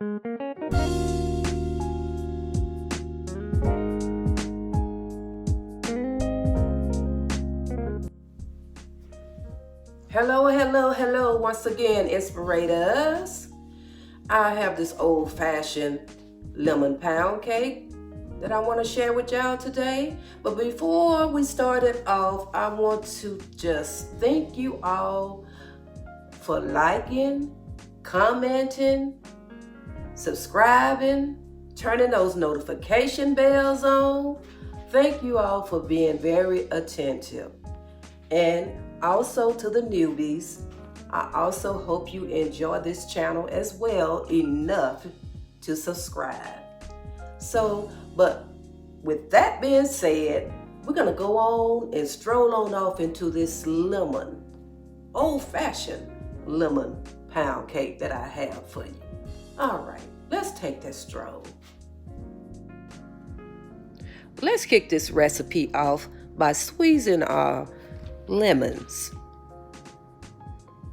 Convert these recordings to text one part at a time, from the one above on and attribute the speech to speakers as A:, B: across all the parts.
A: Hello, hello, hello. Once again, Inspirators. I have this old-fashioned lemon pound cake that I want to share with y'all today. But before we start it off, I want to just thank you all for liking, commenting, subscribing, turning those notification bells on. Thank you all for being very attentive. And also to the newbies, I also hope you enjoy this channel as well enough to subscribe. But with that being said, we're gonna go on and stroll on off into this old-fashioned lemon pound cake that I have for you. All right, let's take that stroll. Let's kick this recipe off by squeezing our lemons.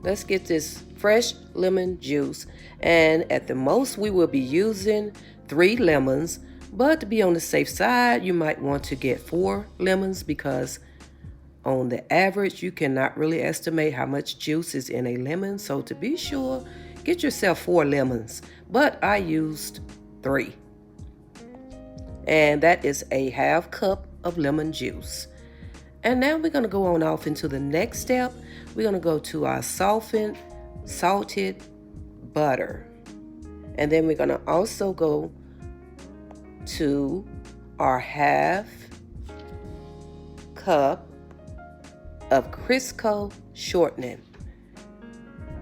A: Let's get this fresh lemon juice, and at the most we will be using 3 lemons, but to be on the safe side you might want to get 4 lemons because on the average you cannot really estimate how much juice is in a lemon. So to be sure, get yourself 4 lemons, but I used 3, and that is a ½ cup of lemon juice. And now we're going to go on off into the next step. We're going to go to our softened, salted butter. And then we're going to also go to our ½ cup of Crisco shortening.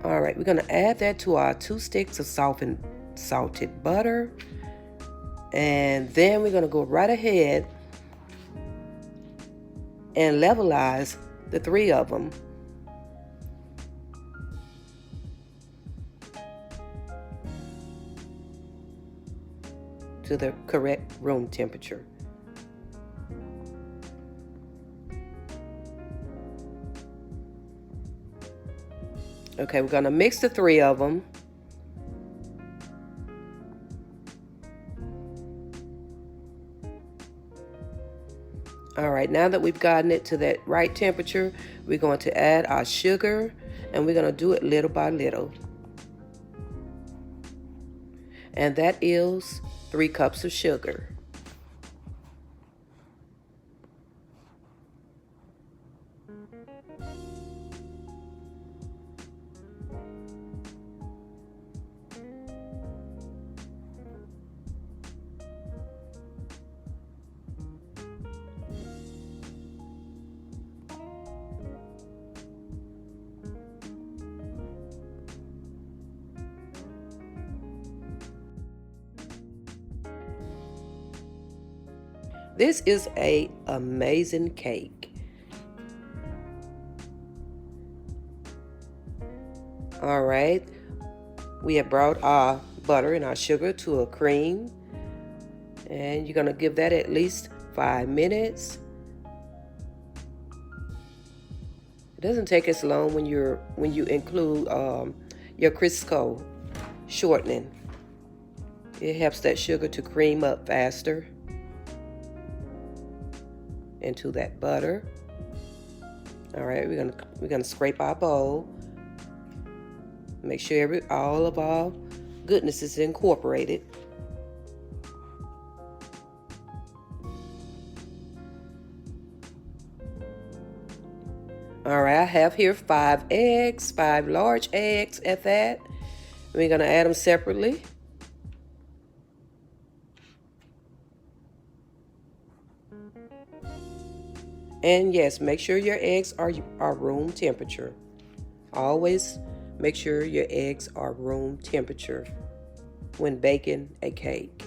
A: All right, we're going to add that to our 2 sticks of softened salted butter. And then we're going to go right ahead and levelize the 3 of them to the correct room temperature. Okay, we're going to mix the 3 of them. All right, now that we've gotten it to that right temperature, we're going to add our sugar, and we're going to do it little by little. And that is 3 cups of sugar. This is an amazing cake. All right, we have brought our butter and our sugar to a cream, and you're gonna give that at least 5 minutes. It doesn't take as long when you include your Crisco shortening. It helps that sugar to cream up faster into that butter. All right, we're gonna scrape our bowl. Make sure all of our goodness is incorporated. All right, I have here 5 eggs, 5 large eggs at that. We're gonna add them separately. And yes, make sure your eggs are room temperature. Always make sure your eggs are room temperature when baking a cake.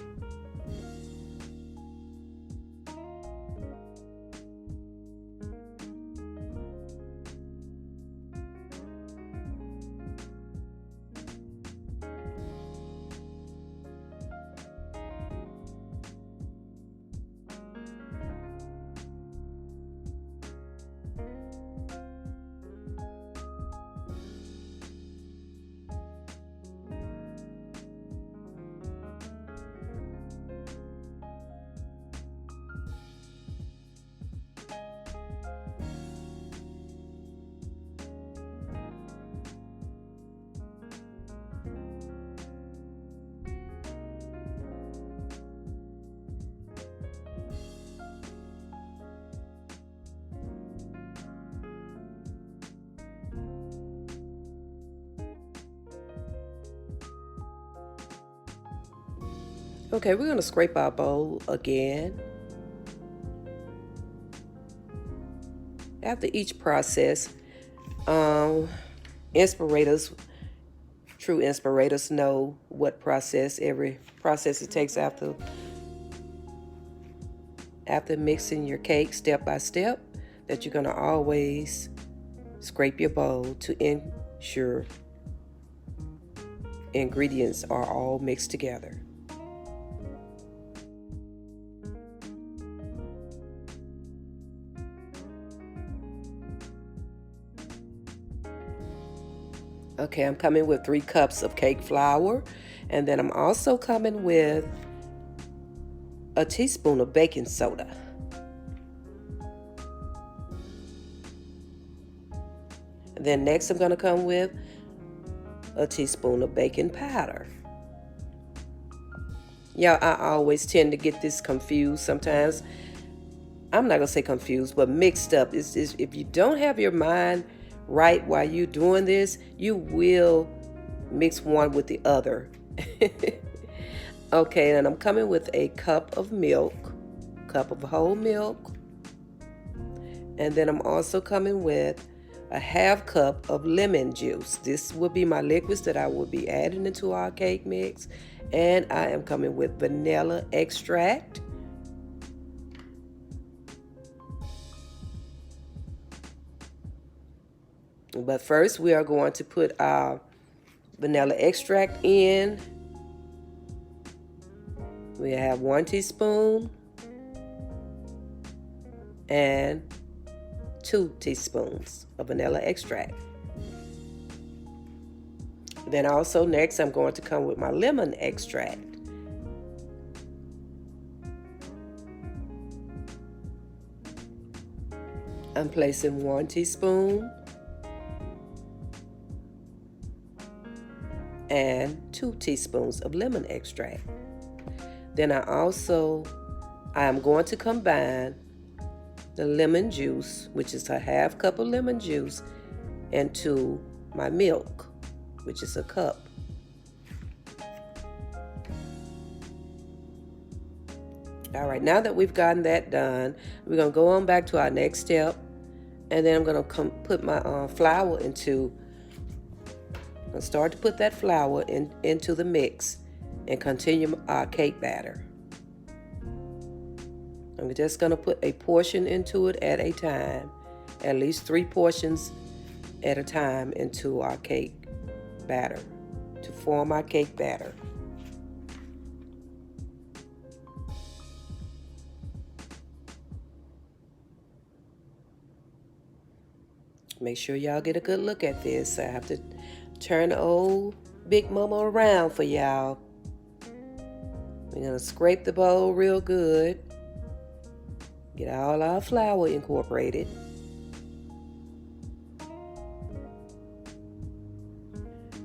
A: Okay, we're going to scrape our bowl again. After each process, inspirators, true inspirators know what process, every process it takes after mixing your cake step by step, that you're going to always scrape your bowl to ensure ingredients are all mixed together. Okay, I'm coming with 3 cups of cake flour, and then I'm also coming with a teaspoon of baking soda. And then next I'm going to come with a teaspoon of baking powder. Yeah, I always tend to get this confused sometimes. I'm not going to say confused, but mixed up. It's if you don't have your mind right while you're doing this, you will mix one with the other. Okay, and I'm coming with a cup of milk, cup of whole milk. And then I'm also coming with a half cup of lemon juice. This will be my liquids that I will be adding into our cake mix. And I am coming with vanilla extract. But first we are going to put our vanilla extract in. We have 1 teaspoon and 2 teaspoons of vanilla extract. Then also next I'm going to come with my lemon extract. I'm placing 1 teaspoon and 2 teaspoons of lemon extract. Then I am going to combine the lemon juice, which is a half cup of lemon juice, into my milk, which is a cup. All right, now that we've gotten that done, we're going to go on back to our next step, and then I'm going to put my flour into, I'm going to start to put that flour into the mix and continue our cake batter. I'm just going to put a portion into it at a time, at least 3 portions at a time into our cake batter to form our cake batter. Make sure y'all get a good look at this. I have to turn the old Big Mama around for y'all. We're going to scrape the bowl real good. Get all our flour incorporated.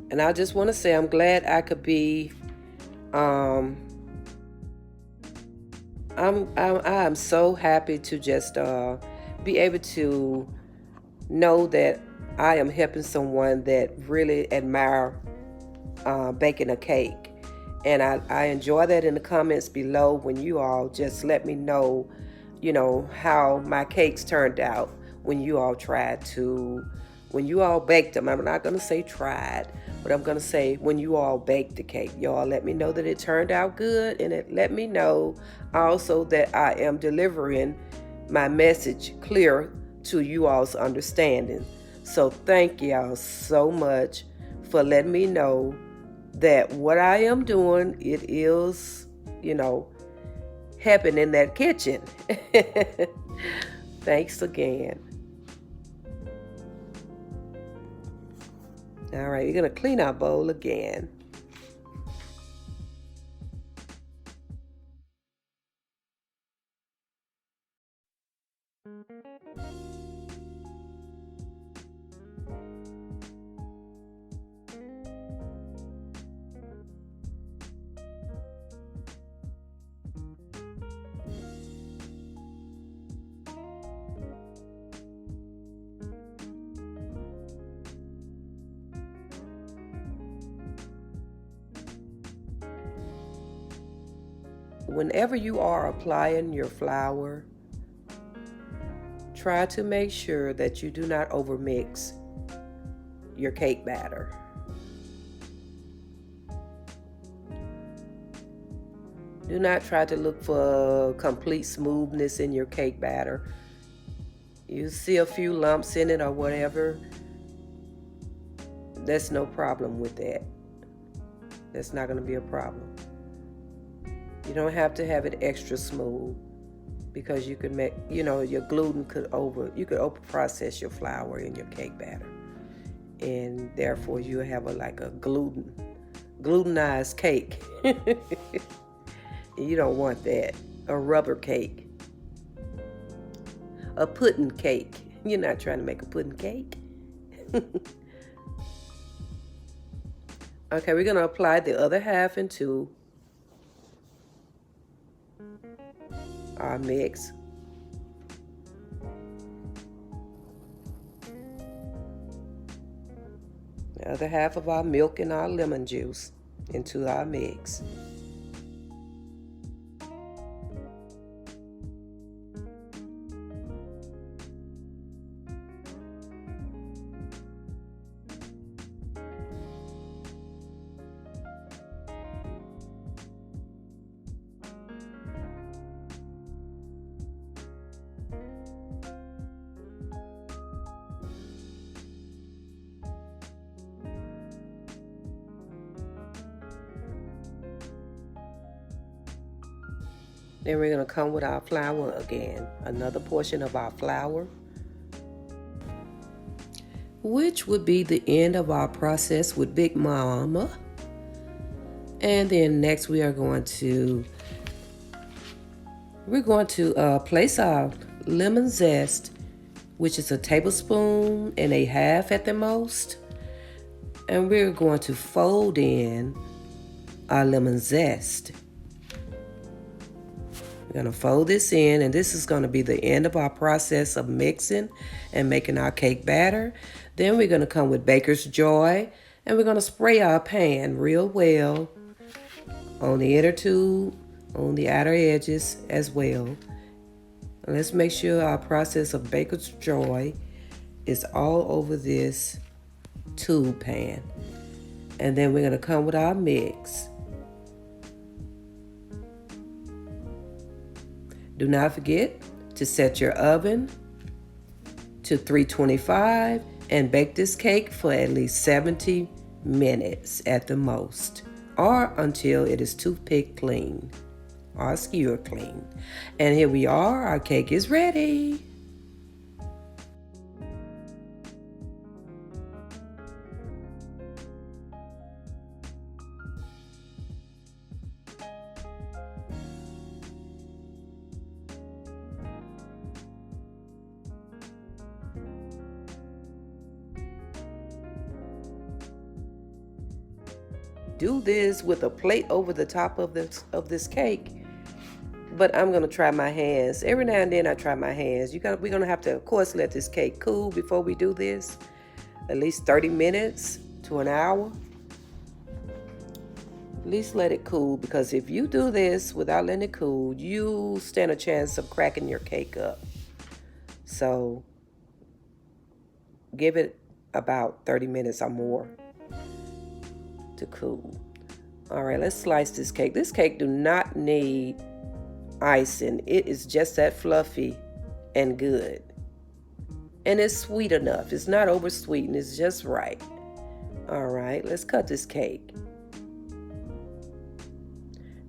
A: And I just want to say I'm glad I could be, I'm so happy to just be able to know that I am helping someone that really admire baking a cake. And I enjoy that in the comments below when you all just let me know, how my cakes turned out when you all baked them. I'm not going to say tried, but I'm going to say when you all baked the cake. Y'all let me know that it turned out good, and it let me know also that I am delivering my message clear to you all's understanding. So thank y'all so much for letting me know that what I am doing, it is, helping in that kitchen. Thanks again. All right, we're going to clean our bowl again. whenever you are applying your flour, try to make sure that you do not overmix your cake batter. Do not try to look for complete smoothness in your cake batter. You see a few lumps in it or whatever, that's no problem with that. That's not going to be a problem. You don't have to have it extra smooth, because you could make, your gluten you could over process your flour in your cake batter, and therefore you have like a glutenized cake. You don't want that. A rubber cake, a pudding cake. You're not trying to make a pudding cake. Okay, we're going to apply the other half into our mix. The other half of our milk and our lemon juice into our mix. Then we're going to come with our flour again, another portion of our flour, which would be the end of our process with Big Mama. And then next we're going to place our lemon zest, which is a tablespoon and a half at the most. And we're going to fold in our lemon zest. We're going to fold this in, and this is going to be the end of our process of mixing and making our cake batter. Then we're going to come with Baker's Joy, and we're going to spray our pan real well on the inner tube, on the outer edges as well. And let's make sure our process of Baker's Joy is all over this tube pan. And then we're going to come with our mix. Do not forget to set your oven to 325 and bake this cake for at least 70 minutes at the most, or until it is toothpick clean or skewer clean. And here we are, our cake is ready. Do this with a plate over the top of this cake, but I'm gonna try my hands. Every now and then I try my hands. We're gonna have to, of course, let this cake cool before we do this. At least 30 minutes to an hour. At least let it cool, because if you do this without letting it cool, you stand a chance of cracking your cake up. So give it about 30 minutes or more to cool. All right, let's slice this cake. This cake do not need icing. It is just that fluffy and good. And it's sweet enough. It's not over sweetened. It's just right. All right, let's cut this cake.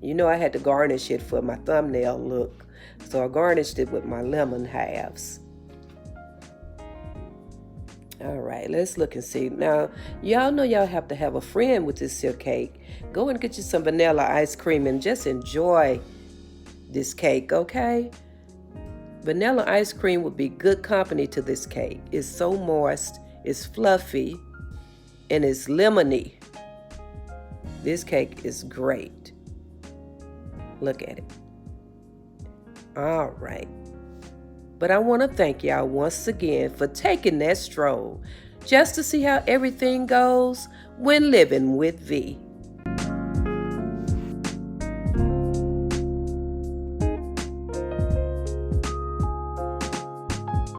A: You know I had to garnish it for my thumbnail look, so I garnished it with my lemon halves. All right, let's look and see. Now, y'all know y'all have to have a friend with this here cake. Go and get you some vanilla ice cream and just enjoy this cake, okay? Vanilla ice cream would be good company to this cake. It's so moist, it's fluffy, and it's lemony. This cake is great. Look at it. All right. But I want to thank y'all once again for taking that stroll just to see how everything goes when living with V.